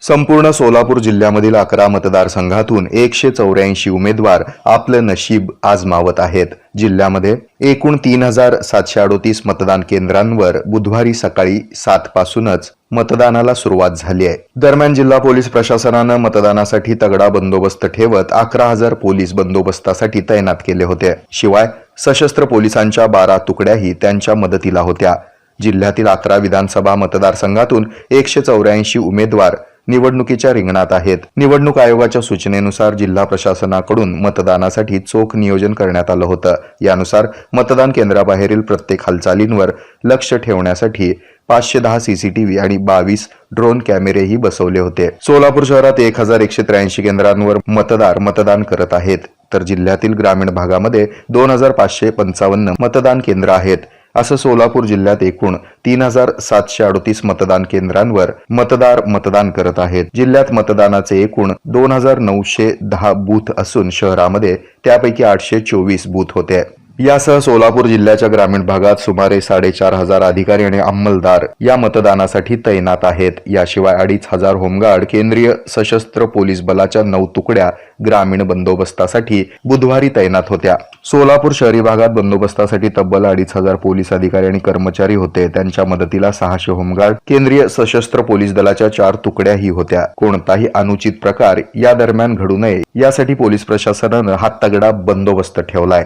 संपूर्ण सोलापूर जिल्ह्यामधील 11 मतदारसंघातून 184 उमेदवार आपलं नशीब आजमावत आहेत। जिल्ह्यामध्ये एकूण 3738 मतदान केंद्रांवर बुधवारी सकाळी 7 पासूनच मतदानाला सुरुवात झाली आहे। दरम्यान जिल्हा पोलीस प्रशासनानं मतदानासाठी तगडा बंदोबस्त ठेवत 11,000 पोलीस बंदोबस्तासाठी तैनात केले होते। शिवाय सशस्त्र पोलिसांच्या 12 तुकड्याही त्यांच्या मदतीला होत्या। जिल्ह्यातील 11 विधानसभा मतदारसंघातून 184 उमेदवार निवडणुकीच्या रिंगणात आहेत। निवडणूक आयोगाच्या सूचनेनुसार जिल्हा प्रशासनाकडून मतदानासाठी चोख नियोजन करण्यात आलं होतं। यानुसार मतदान केंद्राबाहेरील प्रत्येक हालचालींवर लक्ष ठेवण्यासाठी 510 सीसीटीव्ही आणि 22 ड्रोन कॅमेरेही बसवले होते। सोलापूर शहरात 1183 केंद्रांवर मतदान करत आहेत, तर जिल्ह्यातील ग्रामीण भागामध्ये 2555 मतदान केंद्र आहेत। असं सोलापूर जिल्ह्यात एकूण 3738 मतदान केंद्रांवर मतदान करत आहेत। जिल्ह्यात मतदानाचे एकूण 2910 बूथ असून शहरामध्ये त्यापैकी 824 बूथ होते। यासह सोलापूर जिल्ह्याच्या ग्रामीण भागात सुमारे 4500 अधिकारी आणि अंमलदार या मतदानासाठी तैनात आहेत। याशिवाय 2500 होमगार्ड, केंद्रीय सशस्त्र पोलीस बलाच्या 9 तुकड्या ग्रामीण बंदोबस्तासाठी बुधवारी तैनात होत्या। सोलापूर शहरी भागात बंदोबस्तासाठी तब्बल 2500 पोलीस अधिकारी आणि कर्मचारी होते। त्यांच्या मदतीला 600 होमगार्ड, केंद्रीय सशस्त्र पोलीस दलाच्या 4 तुकड्याही होत्या। कोणताही अनुचित प्रकार या दरम्यान घडू नये यासाठी पोलीस प्रशासनानं हा तगडा बंदोबस्त ठेवलाय।